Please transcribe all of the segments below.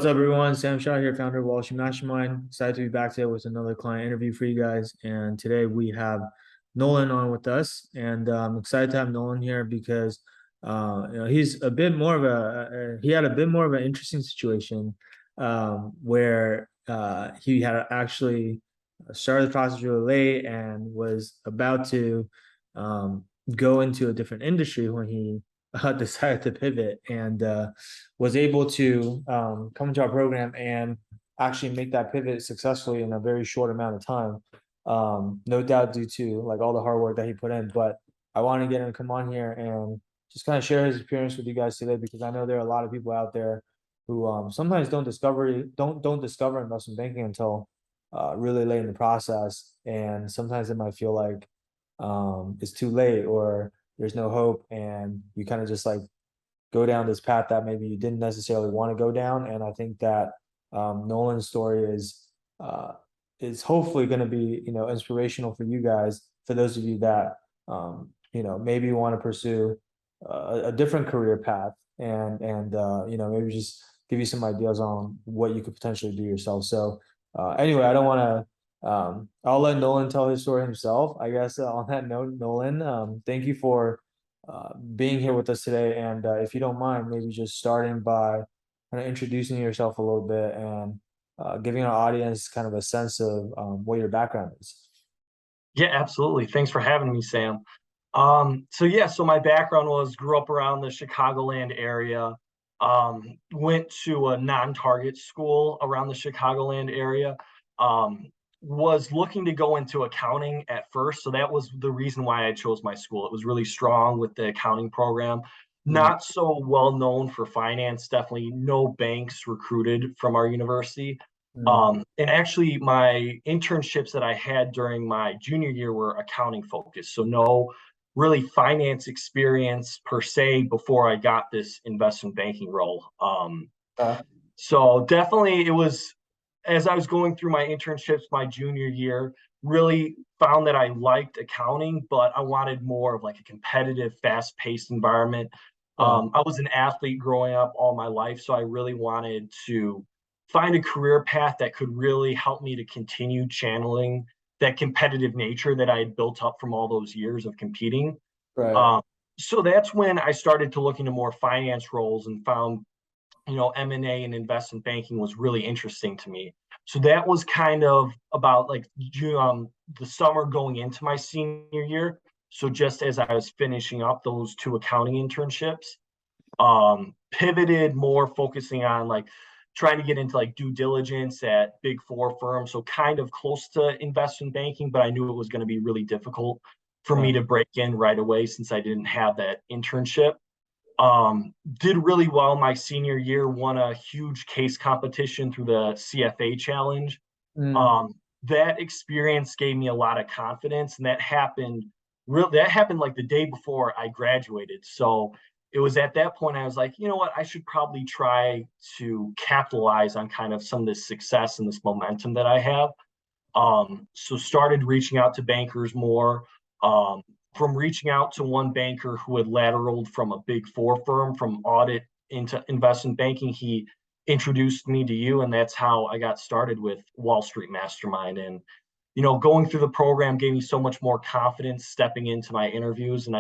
What's up, everyone? Sam Shaw here, founder of Wall Street Mastermind. Excited to be back today with another client interview for you guys. And today we have Nolan on with us, and I'm excited to have Nolan here because he's a bit more of he had a bit more of an interesting situation where he had actually started the process really late and was about to um, go into a different industry when he decided to pivot and was able to come into our program and actually make that pivot successfully in a very short amount of time. No doubt due to like all the hard work that he put in. But I want to get him to come on here and just kind of share his experience with you guys today because I know there are a lot of people out there who sometimes don't discover investment banking until really late in the process, and sometimes it might feel like it's too late or there's no hope, and you kind of just like go down this path that maybe you didn't necessarily want to go down. And I think that Nolan's story is hopefully going to be inspirational for you guys, for those of you that maybe want to pursue a different career path, and maybe just give you some ideas on what you could potentially do yourself. So anyway, I don't want to. I'll let Nolan tell his story himself. I guess on that note, Nolan, thank you for being here with us today. And if you don't mind, maybe just starting by kind of introducing yourself a little bit and giving our audience kind of a sense of what your background is. Yeah, absolutely. Thanks for having me, Sam. So my background was grew up around the Chicagoland area. Went to a non-target school around the Chicagoland area. Was looking to go into accounting at first, so that was the reason why I chose my school. It was really strong with the accounting program. Not so well known for finance. Definitely no banks recruited from our university. And actually, my internships that I had during my junior year were accounting focused. So no really finance experience per se before I got this investment banking role. Uh, So definitely it was, as I was going through my internships my junior year, really found that I liked accounting, but I wanted more of like a competitive, fast-paced environment. yeah, I was an athlete growing up all my life, so I really wanted to find a career path that could really help me to continue channeling that competitive nature that I had built up from all those years of competing. right. Um, so that's when I started to look into more finance roles and found, M&A and investment banking was really interesting to me. So that was kind of about like the summer going into my senior year. So just as I was finishing up those two accounting internships, pivoted more focusing on like trying to get into like due diligence at big four firms. So kind of close to investment banking, but I knew it was going to be really difficult for me Right. to break in right away since I didn't have that internship. Did really well my senior year, won a huge case competition through the CFA challenge. Mm, Um, that experience gave me a lot of confidence, and that happened like the day before I graduated. So it was at that point I was like, you know what, I should probably try to capitalize on kind of some of this success and this momentum that I have. So started reaching out to bankers more. Um, from reaching out to one banker who had lateraled from a big four firm from audit into investment banking, he introduced me to you, and that's how I got started with Wall Street Mastermind. And going through the program gave me so much more confidence stepping into my interviews, and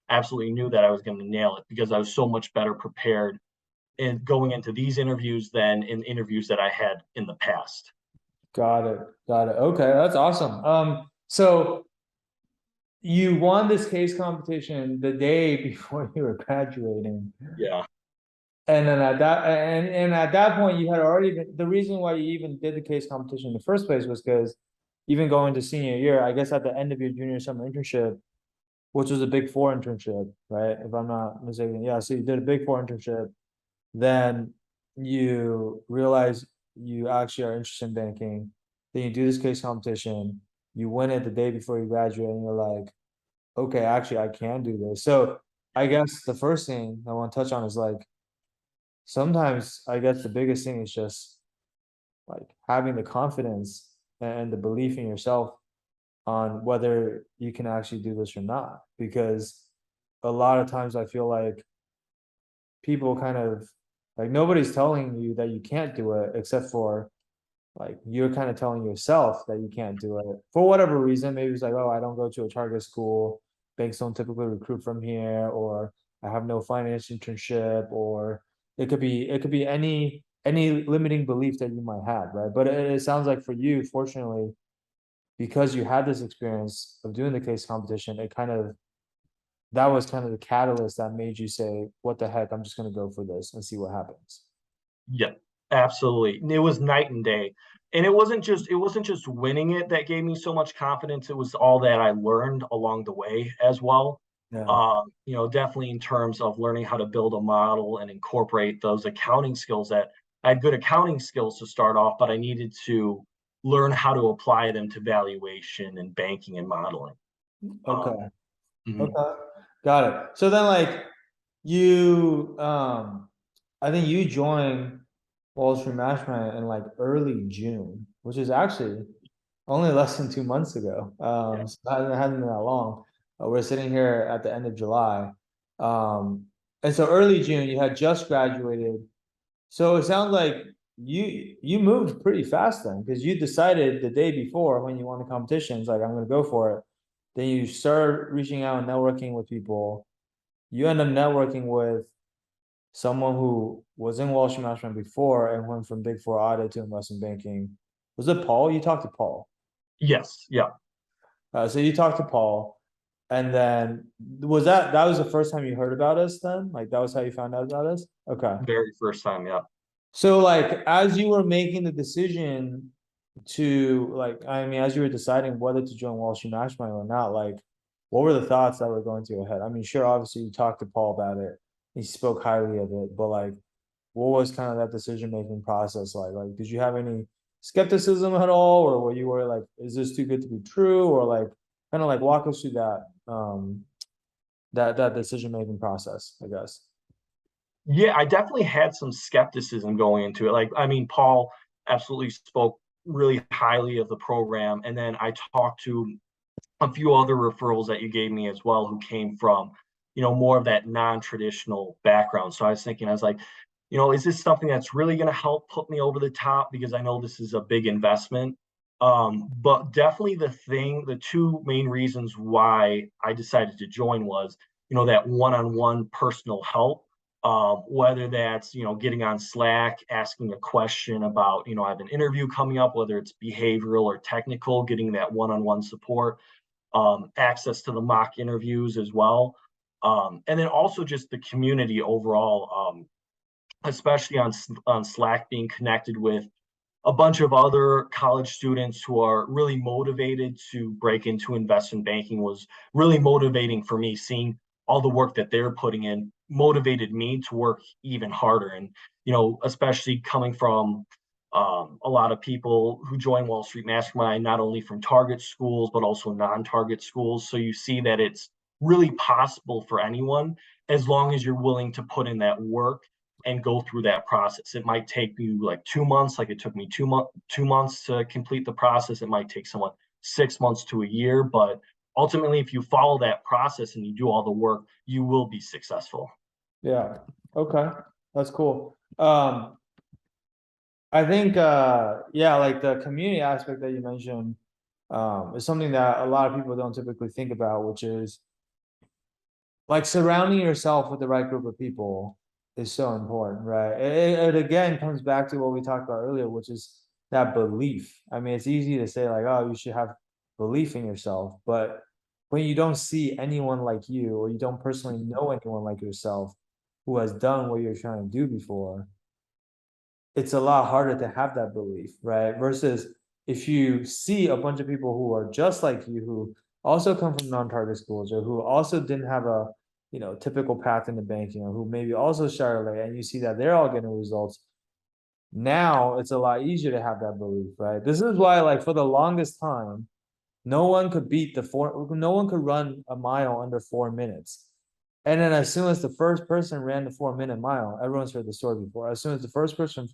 absolutely knew that I was going to nail it because I was so much better prepared in going into these interviews than in interviews that I had in the past. got it. Got it. Okay, that's awesome. So you won this case competition the day before you were graduating. Yeah. And then at that point, you had already been, the reason why you even did the case competition in the first place was because even going to senior year, I guess at the end of your junior summer internship, which was a big four internship, right? If I'm not mistaken. Yeah. So you did a big four internship, then you realize you actually are interested in banking. Then you do this case competition, you win it the day before you graduate, and you're like, okay, actually I can do this. So I guess the first thing I want to touch on is like sometimes I guess the biggest thing is just like having the confidence and the belief in yourself on whether you can actually do this or not. Because a lot of times I feel like people kind of Like nobody's telling you that you can't do it except for like you're kind of telling yourself that you can't do it for whatever reason. Maybe it's like, oh, I don't go to a target school. Banks don't typically recruit from here, or I have no finance internship, or it could be any limiting belief that you might have, right? But it sounds like for you, fortunately, because you had this experience of doing the case competition, it kind of that was kind of the catalyst that made you say, what the heck, I'm just gonna go for this and see what happens. Yeah, absolutely. It was night and day. And it wasn't just winning it that gave me so much confidence. It was all that I learned along the way as well. Yeah. Definitely in terms of learning how to build a model and incorporate those accounting skills that I had good accounting skills to start off, but I needed to learn how to apply them to valuation and banking and modeling. Um, Okay. mhm. Okay. Got it. So then like you I think you joined Wall Street Management in like early June, which is actually only less than 2 months ago. So it hasn't been that long. We're sitting here at the end of July. Um, and so early June, you had just graduated. So it sounds like you moved pretty fast then, because you decided the day before when you won the competitions, like I'm gonna go for it. Then you start reaching out and networking with people. You end up networking with someone who was in Wall Street Management before and went from Big Four audit to investment banking. Was it Paul? You talked to Paul. Yes, yeah, So you talked to Paul, and then that was the first time you heard about us then? Like that was how you found out about us? Okay. very first time, yeah. So like as you were making the decision to like, I mean, as you were deciding whether to join Wall Street National or not, like what were the thoughts that were going through your head? I mean, sure, obviously you talked to Paul about it. He spoke highly of it, but like what was kind of that decision making process like? Like, did you have any skepticism at all, or were you worried like, is this too good to be true? Or like kind of like walk us through that decision making process, I guess. Yeah, I definitely had some skepticism going into it. Like, I mean, Paul absolutely spoke really highly of the program. And then I talked to a few other referrals that you gave me as well who came from, more of that non-traditional background. So I was thinking, I was like, is this something that's really going to help put me over the top? Because I know this is a big investment. But definitely the two main reasons why I decided to join was, that one-on-one personal help. Whether that's, getting on Slack, asking a question about, I have an interview coming up, whether it's behavioral or technical, getting that one-on-one support, access to the mock interviews as well. And then also just the community overall, especially on Slack, being connected with a bunch of other college students who are really motivated to break into investment banking was really motivating for me. Seeing all the work that they're putting in motivated me to work even harder. And, especially coming from a lot of people who join Wall Street Mastermind, not only from target schools, but also non-target schools. So you see that it's really possible for anyone as long as you're willing to put in that work and go through that process. It might take you like 2 months, like it took me 2 months to complete the process. It might take someone 6 months to a year, but ultimately, if you follow that process and you do all the work, you will be successful. Yeah. Okay. That's cool. I think yeah, like the community aspect that you mentioned is something that a lot of people don't typically think about, which is like surrounding yourself with the right group of people is so important, right? It again comes back to what we talked about earlier, which is that belief. I mean, it's easy to say like, oh, you should have belief in yourself, but when you don't see anyone like you, or you don't personally know anyone like yourself who has done what you're trying to do before, it's a lot harder to have that belief, right? Versus if you see a bunch of people who are just like you, who also come from non-target schools, or who also didn't have a typical path into banking, or who maybe also started late, and you see that they're all getting results. Now it's a lot easier to have that belief, right? This is why, like, for the longest time, no one could beat no one could run a mile under 4 minutes. And then as soon as the first person ran the 4 minute mile, everyone's heard the story before. As soon as the first person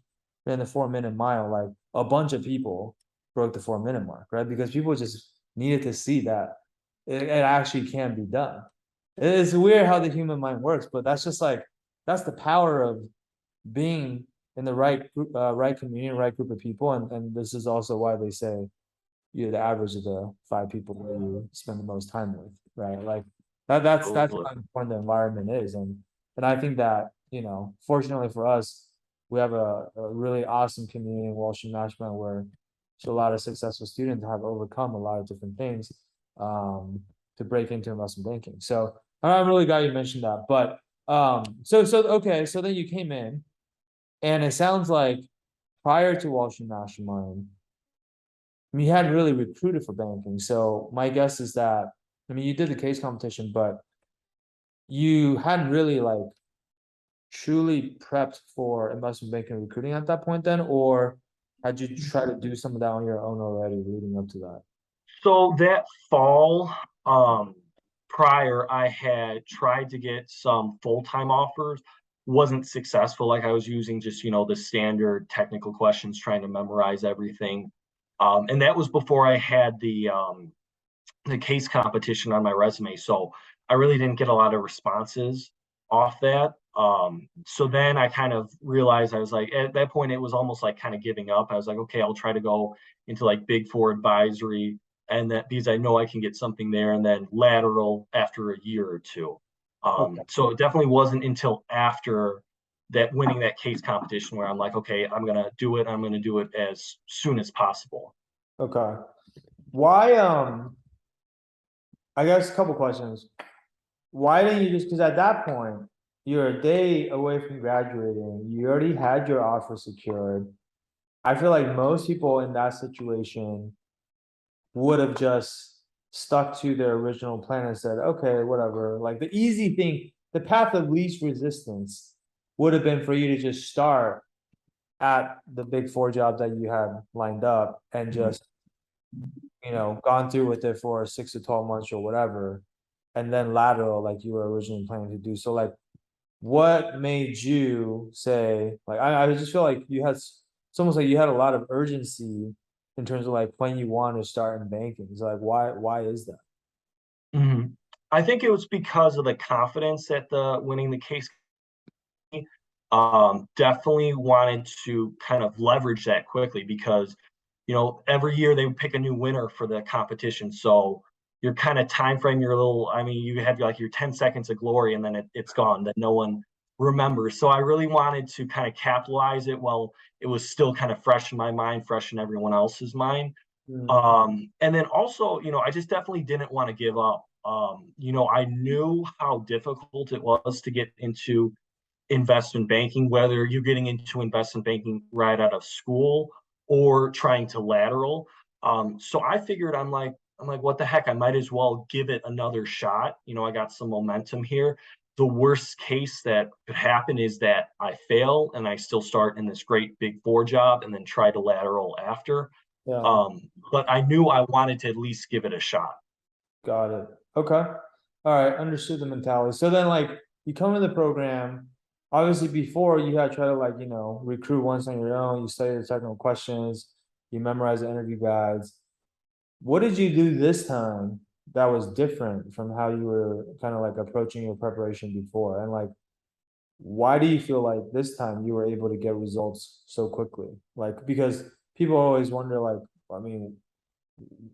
ran the 4 minute mile, like a bunch of people broke the 4 minute mark, right? Because people just needed to see that it actually can be done. It's weird how the human mind works, but that's just like that's the power of being in the right group, right community, right group of people, and this is also why they say you're the average of the five people where you spend the most time with, right? Like that's Totally. how important the environment is, and I think that fortunately for us, we have a really awesome community in Wall Street National where so a lot of successful students have overcome a lot of different things um, to break into investment banking. So I'm really glad you mentioned that. But so okay, so then you came in, and it sounds like prior to Wall Street Mastermind, I mean, you hadn't really recruited for banking. So my guess is that, I mean, you did the case competition, but you hadn't really like truly prepped for investment banking recruiting at that point then, or had you tried to do some of that on your own already leading up to that? So that fall, prior, I had tried to get some full-time offers, wasn't successful. Like I was using just, the standard technical questions, trying to memorize everything. And that was before I had the case competition on my resume. So I really didn't get a lot of responses off that. So then I kind of realized I was like, at that point, it was almost like kind of giving up. I was like, okay, I'll try to go into like Big Four advisory, and that because I know I can get something there, and then lateral after a year or two. Okay. So it definitely wasn't until after that winning that case competition where I'm like, okay, I'm gonna do it. I'm gonna do it as soon as possible. Okay. Why, I guess a couple questions. Why didn't you just, because at that point, you're a day away from graduating, you already had your offer secured. I feel like most people in that situation would have just stuck to their original plan and said, okay, whatever. Like the easy thing, the path of least resistance would have been for you to just start at the big four jobs that you had lined up and just, gone through with it for 6 to 12 months or whatever, and then lateral like you were originally planning to do. So like what made you say like I just feel like you had it's almost like you had a lot of urgency in terms of like when you want to start in banking. So like why is that? Mhm. I think it was because of the confidence that the winning the case. Definitely wanted to kind of leverage that quickly because, every year they would pick a new winner for the competition. So your kind of time frame, your little, I mean, you have like your 10 seconds of glory and then it's gone, that no one remembers. So I really wanted to kind of capitalize it while it was still kind of fresh in my mind, fresh in everyone else's mind. Mm, And then also, I just definitely didn't want to give up. I knew how difficult it was to get into investment banking, whether you're getting into investment banking right out of school or trying to lateral. So I figured I'm like, what the heck? I might as well give it another shot. I got some momentum here. The worst case that could happen is that I fail and I still start in this great big four job and then try to lateral after. yeah, But I knew I wanted to at least give it a shot. got it. Okay. All right, understood the mentality. So then like you come in the program, obviously before you had tried to like, recruit once on your own, you study the technical questions, you memorize the interview guides. What did you do this time that was different from how you were kind of like approaching your preparation before? And like, why do you feel like this time you were able to get results so quickly? Like, because people always wonder, like, I mean,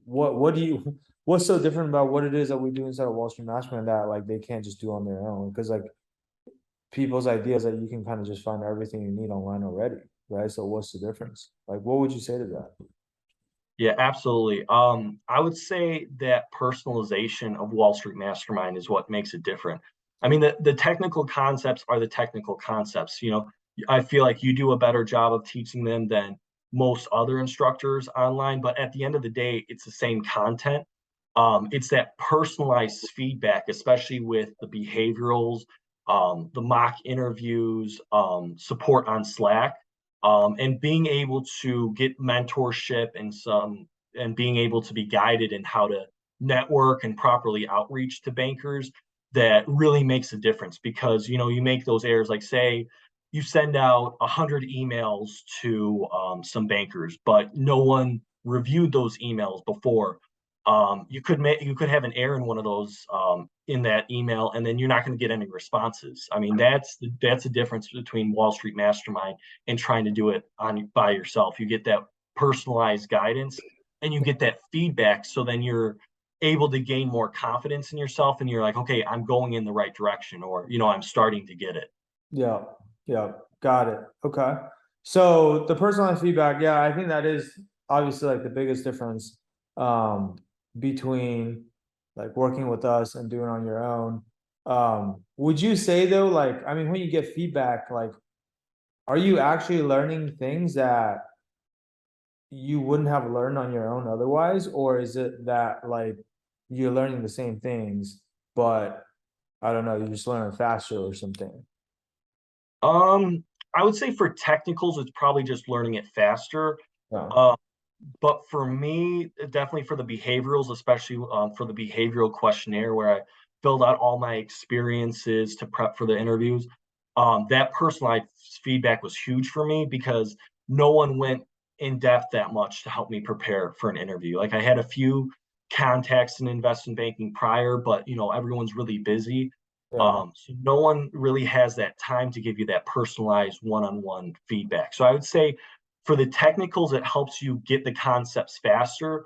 what do you what's so different about what it is that we do inside of Wall Street Management that like they can't just do on their own? Because like people's ideas that you can kind of just find everything you need online already, right? So what's the difference? Like, what would you say to that? Yeah, absolutely. I would say that personalization of Wall Street Mastermind is what makes it different. I mean, the technical concepts are the technical concepts. I feel like you do a better job of teaching them than most other instructors online, but at the end of the day, it's the same content. It's that personalized feedback, especially with the behaviorals, the mock interviews, support on Slack, and being able to get mentorship and being able to be guided in how to network and properly outreach to bankers that really makes a difference because you make those errors like say you send out 100 emails to some bankers but no one reviewed those emails before. You could have an error in one of those in that email, and then you're not going to get any responses. I mean, that's the difference between Wall Street Mastermind and trying to do it on by yourself. You get that personalized guidance, and you get that feedback. So then you're able to gain more confidence in yourself, and you're like, okay, I'm going in the right direction, or I'm starting to get it. Yeah, yeah, got it. Okay. So the personalized feedback, yeah, I think that is obviously like the biggest difference between like working with us and doing on your own. Would you say though, like, I mean, when you get feedback, like, are you actually learning things that you wouldn't have learned on your own otherwise, or is it that like you're learning the same things, but I don't know, you just learn faster or something? Um, I would say for technicals, it's probably just learning it faster. Yeah, Uh, but for me, definitely for the behaviorals, especially for the behavioral questionnaire where I filled out all my experiences to prep for the interviews, that personalized feedback was huge for me because no one went in depth that much to help me prepare for an interview. Like I had a few contacts in investment banking prior, but everyone's really busy. yeah, So no one really has that time to give you that personalized one-on-one feedback. So I would say for the technicals, it helps you get the concepts faster.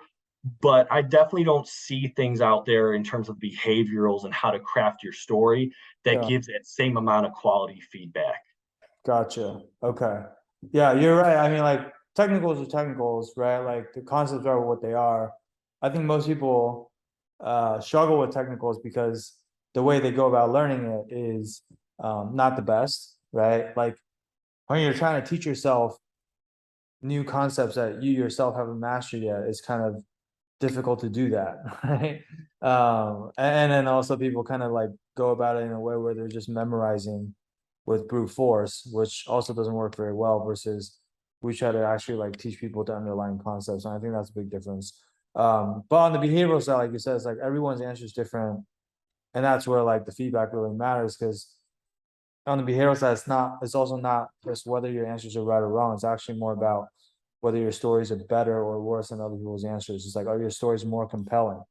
But I definitely don't see things out there in terms of behaviorals and how to craft your story that yeah. gives that same amount of quality feedback. Gotcha. Okay. Yeah, you're right. I mean, like technicals are technicals, right? Like the concepts are what they are. I think most people struggle with technicals because the way they go about learning it is not the best, right? Like when you're trying to teach yourself new concepts that you yourself haven't mastered yet, it's kind of difficult to do that, right? And then also people kind of like go about it in a way where they're just memorizing with brute force, which also doesn't work very well versus we try to actually like teach people the underlying concepts. And I think that's a big difference. But on the behavioral side, like you said, it's like everyone's answer is different. And that's where like the feedback really matters because on the behavioral side, it's also not just whether your answers are right or wrong. It's actually more about whether your stories are better or worse than other people's answers. It's like, are your stories more compelling?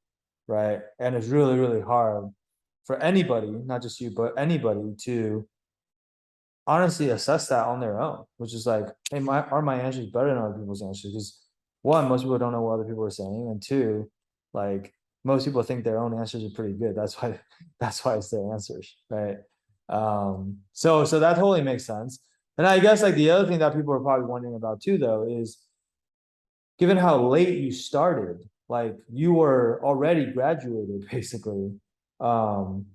Right. And it's really, really hard for anybody, not just you, but anybody to honestly assess that on their own, which is like, hey, are my answers better than other people's answers? Because one, most people don't know what other people are saying, and two, like most people think their own answers are pretty good. That's why that's why it's their answers, right? So that totally makes sense. And I guess like the other thing that people are probably wondering about too, though, is given how late you started, like you were already graduated basically. Um,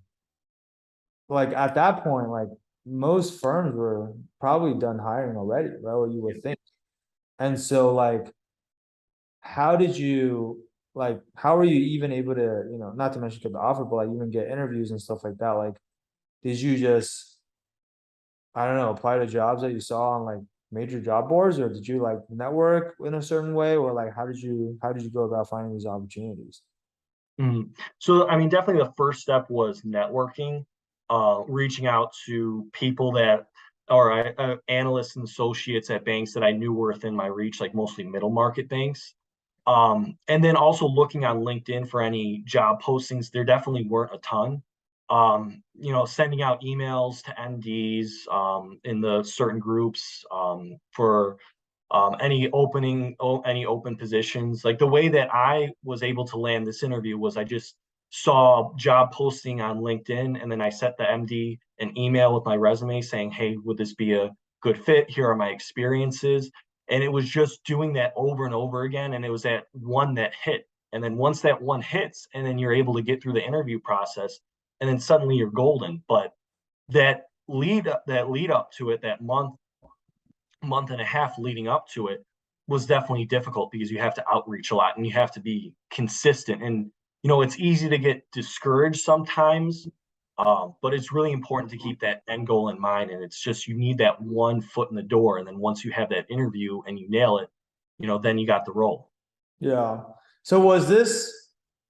like at that point, like most firms were probably done hiring already, right? Or you would think. And so like how did you like how were you even able to, not to mention get the offer, but like even get interviews and stuff like that? Like, did you just I don't know, apply to jobs that you saw on like major job boards, or did you like network in a certain way, or like how did you go about finding these opportunities? Mhm. So, I mean, definitely the first step was networking, reaching out to people that or analysts and associates at banks that I knew were within my reach, like mostly middle market banks. And then also looking on LinkedIn for any job postings. There definitely weren't a ton. Sending out emails to MDs in the certain groups for any open positions. Like the way that I was able to land this interview was I just saw job posting on LinkedIn, and then I sent the MD an email with my resume saying, hey, would this be a good fit? Here are my experiences. And it was just doing that over and over again, and it was that one that hit. And then once that one hits, and then you're able to get through the interview process, and then suddenly you're golden. But that lead up to it, that month and a half leading up to it was definitely difficult because you have to outreach a lot and you have to be consistent. And it's easy to get discouraged sometimes, but it's really important to keep that end goal in mind. And it's just you need that one foot in the door, and then once you have that interview and you nail it, then you got the role. Yeah. So was this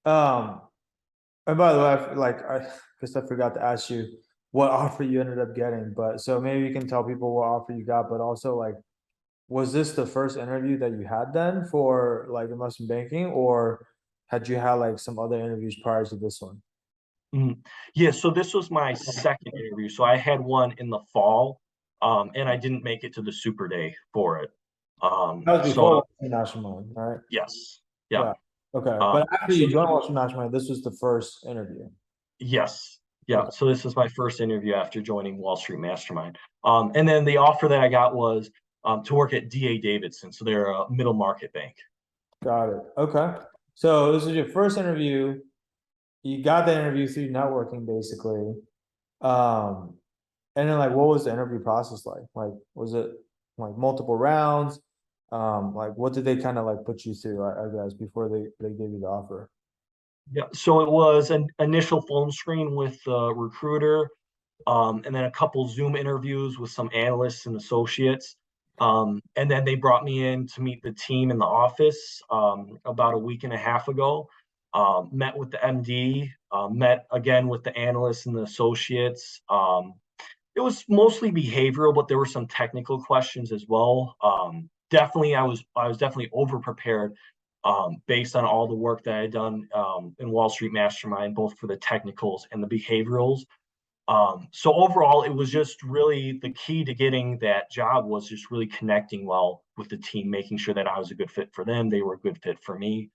um and by the way, like I guess I forgot to ask you what offer you ended up getting, but so maybe you can tell people what offer you got, but also like was this the first interview that you had then for like investment banking, or had you had like some other interviews prior to this one? Mhm. Yeah, so this was my second interview. So I had one in the fall, and I didn't make it to the Super Day for it. That was So before Washington National, right? yes, yeah. Yeah. Okay. Um, But after so you joined Washington National, this was the first interview. yes, yeah. Okay. So this is my first interview after joining Wall Street Mastermind. And then the offer that I got was to work at DA Davidson. So they're a middle market bank. Got it. Okay. So this is your first interview. You got the interview through networking, basically. Um, and then like, what was the interview process like? Like, was it like multiple rounds? Like, what did they kind of like put you through, I guess, before they gave you the offer? Yeah. So it was an initial phone screen with the recruiter, and then a couple Zoom interviews with some analysts and associates. And then they brought me in to meet the team in the office about a week and a half ago. Met with the MD, met again with the analysts and the associates. It was mostly behavioral, but there were some technical questions as well. Definitely, I was definitely over prepared based on all the work that I had done in Wall Street Mastermind, both for the technicals and the behaviorals. So overall, it was just really the key to getting that job was just really connecting well with the team, making sure that I was a good fit for them, they were a good fit for me.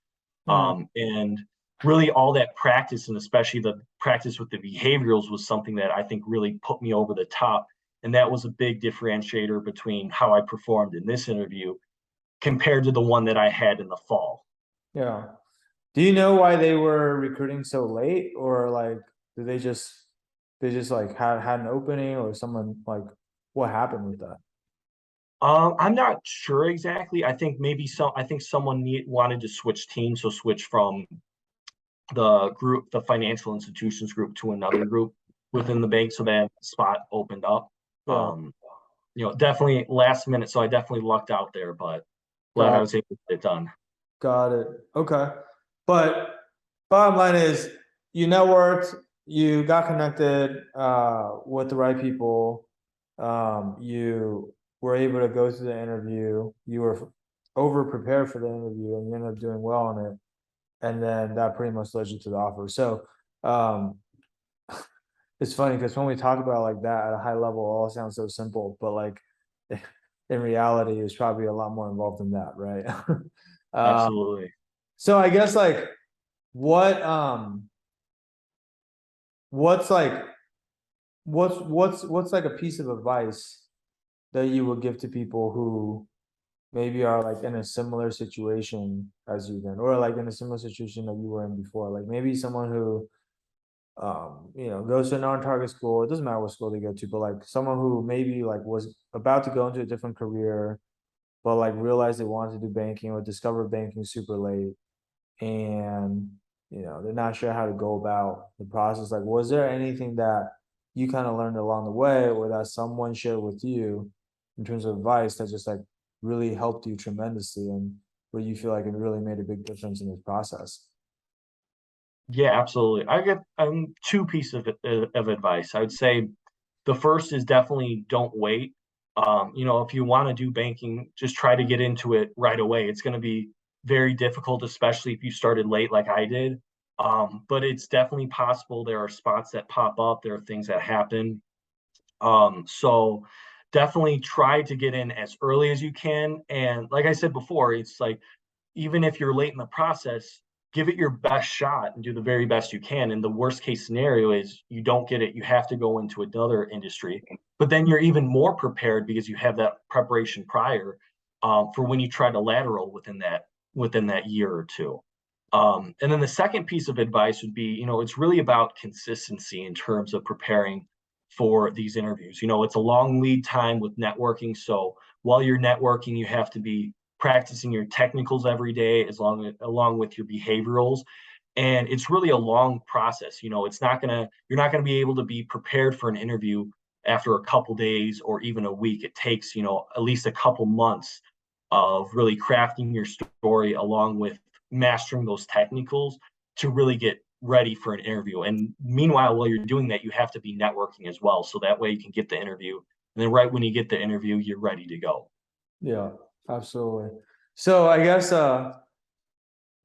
Hmm. And really all that practice and especially the practice with the behaviorals was something that I think really put me over the top. And that was a big differentiator between how I performed in this interview compared to the one that I had in the fall. Yeah. Do you know why they were recruiting so late, or like did they just like had an opening, or someone like what happened with that? I'm not sure exactly. I think maybe I think someone wanted to switch teams, so switch from the group, the financial institutions group, to another group within the bank, so that spot opened up. Yeah, Um, definitely last minute, so I definitely lucked out there, but glad I got was able to get it done. got it. Okay, but bottom line is you networked, you got connected with the right people, you were able to go through the interview, you were over prepared for the interview, and you ended up doing well on it, and then that pretty much led you to the offer. So um it's funny because when we talk about like that at a high level, it all sounds so simple, but like in reality, it's probably a lot more involved than that, right? um, Absolutely. so I guess like what what's like what's like a piece of advice that you would give to people who maybe are like in a similar situation as you then, or like in a similar situation that you were in before, like maybe someone who goes to a non-target school. It doesn't matter what school they go to, but like someone who maybe like was about to go into a different career, but like realized they wanted to do banking or discovered banking super late, and they're not sure how to go about the process. Like, was there anything that you kind of learned along the way, or that someone shared with you in terms of advice that just like really helped you tremendously, and where you feel like it really made a big difference in this process? Yeah, absolutely. I get two pieces of advice. I would say the first is definitely don't wait. If you want to do banking, just try to get into it right away. It's going to be very difficult, especially if you started late like I did. But it's definitely possible. There are spots that pop up. There are things that happen. So definitely try to get in as early as you can. And like I said before, it's like even if you're late in the process, give it your best shot and do the very best you can. And the worst case scenario is you don't get it, you have to go into another industry. But then you're even more prepared because you have that preparation prior for when you try to lateral within that year or two. And then the second piece of advice would be, it's really about consistency in terms of preparing for these interviews. It's a long lead time with networking. So while you're networking, you have to be practicing your technicals every day along with your behaviorals. And it's really a long process. You're not gonna be able to be prepared for an interview after a couple days or even a week. It takes, at least a couple months of really crafting your story along with mastering those technicals to really get ready for an interview. And meanwhile, while you're doing that, you have to be networking as well. So that way you can get the interview. And then right when you get the interview, you're ready to go. Yeah, absolutely. So I guess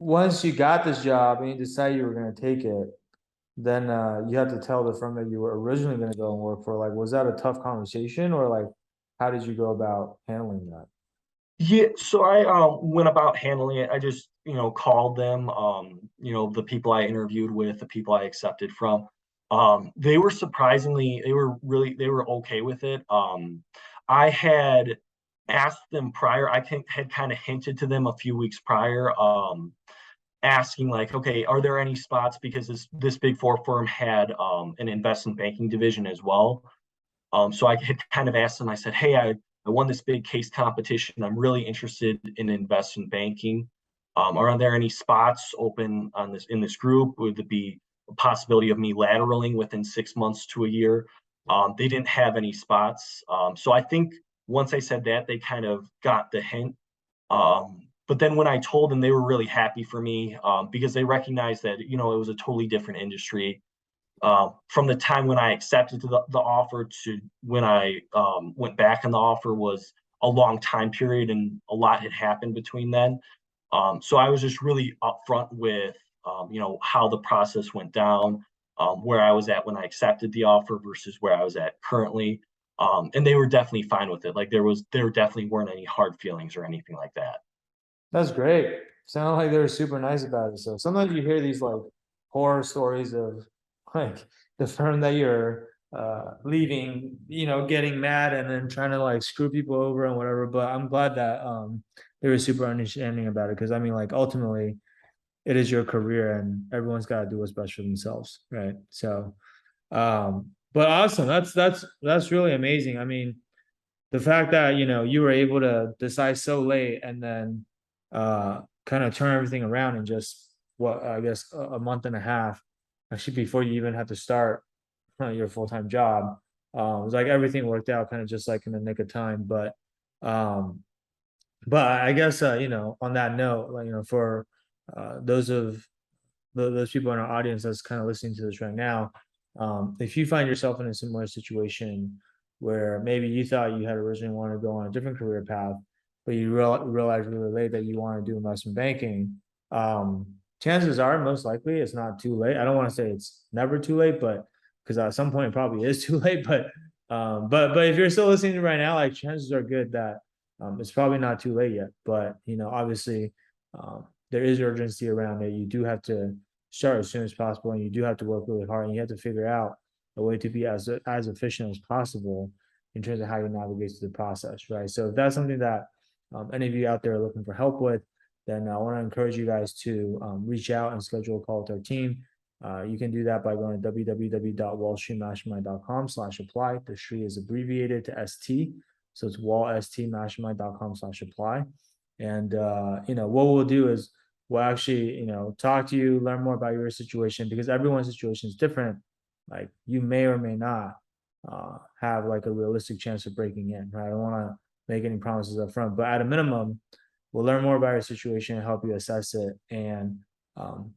once you got this job and you decided you were going to take it, then you had to tell the firm that you were originally going to go and work for. Like, was that a tough conversation, or like, how did you go about handling that? Yeah, so I went about handling it. I just, called them, the people I interviewed with, the people I accepted from. They were okay with it. I had asked them prior, I think had kind of hinted to them a few weeks prior, asking like, okay, are there any spots because this big four firm had an investment banking division as well. So I had kind of asked them, I said, hey, I won this big case competition. I'm really interested in investment banking. Are there any spots open on this in this group? Would there be a possibility of me lateraling within 6 months to a year? They didn't have any spots. So I think once I said that, they kind of got the hint. But then when I told them, they were really happy for me because they recognized that, it was a totally different industry. From the time when I accepted the offer to when I went back on the offer was a long time period, and a lot had happened between then. So I was just really upfront with, how the process went down, where I was at when I accepted the offer versus where I was at currently. And they were definitely fine with it. Like there definitely weren't any hard feelings or anything like that. That's great. Sound like they were super nice about it. So sometimes you hear these like horror stories of like the firm that you're leaving, getting mad and then trying to like screw people over and whatever. But I'm glad that they were super understanding about it, because I mean, like, ultimately it is your career and everyone's got to do what's best for themselves, right? So but awesome. That's really amazing. I mean, the fact that you were able to decide so late and then kind of turn everything around in just, what, I guess, a month and a half, actually, before you even had to start your full-time job. It was like everything worked out kind of just like in the nick of time. Um but I guess, on that note, like, for those of those people in our audience that's kind of listening to this right now, if you find yourself in a similar situation where maybe you thought you had originally wanted to go on a different career path, but you realize really late that you want to do investment banking, um, chances are most likely it's not too late. I don't want to say it's never too late, but because at some point it probably is too late. But if you're still listening to right now, like, chances are good that it's probably not too late yet. But obviously, there is urgency around it. You do have to start as soon as possible, and you do have to work really hard, and you have to figure out a way to be as efficient as possible in terms of how you navigate through the process, right? So if that's something that any of you out there are looking for help with, then I want to encourage you guys to reach out and schedule a call with our team. You can do that by going to www.wallstreetmastermind.com/apply. The street is abbreviated to ST. So it's wallstmastermind.com/apply. And what we'll do is we'll actually, talk to you, learn more about your situation, because everyone's situation is different. Like, you may or may not have like a realistic chance of breaking in, right? I don't want to make any promises up front, but at a minimum, we'll learn more about your situation and help you assess it, and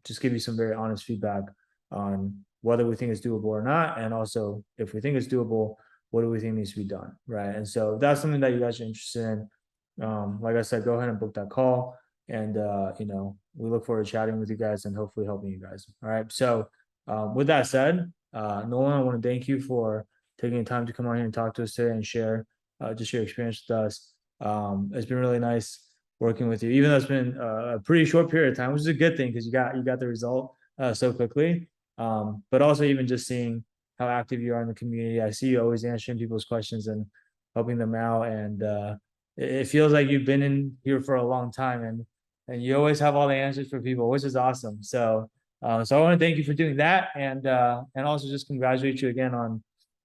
just give you some very honest feedback on whether we think it's doable or not. And also, if we think it's doable, what do we think needs to be done, right? And so if that's something that you guys are interested in, like I said, go ahead and book that call. And we look forward to chatting with you guys and hopefully helping you guys. All right. So with that said, Nolan, I want to thank you for taking the time to come on here and talk to us today and share just your experience with us. It's been really nice working with you, even though it's been a pretty short period of time, which is a good thing because you got the result so quickly. But also, even just seeing how active you are in the community, I see you always answering people's questions and helping them out, and it feels like you've been in here for a long time, and you always have all the answers for people, which is awesome. So I want to thank you for doing that, and also just congratulate you again on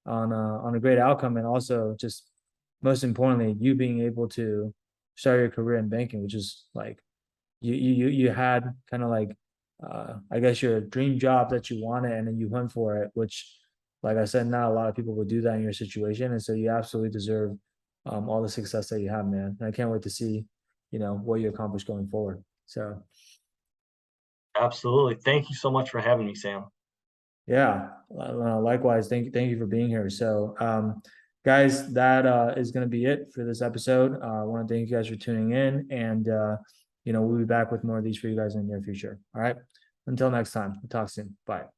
a great outcome, and also just most importantly, you being able to start your career in banking, which is like you had kind of like I guess your dream job that you wanted, and then you went for it, which, like I said, not a lot of people would do that in your situation, and so you absolutely deserve all the success that you have, man. And I can't wait to see what you accomplish going forward. So Absolutely. Thank you so much for having me, Sam. yeah, likewise. Thank you for being here. So, guys, that is going to be it for this episode. I want to thank you guys for tuning in, and we'll be back with more of these for you guys in the near future. All right. Until next time, we'll talk soon. Bye.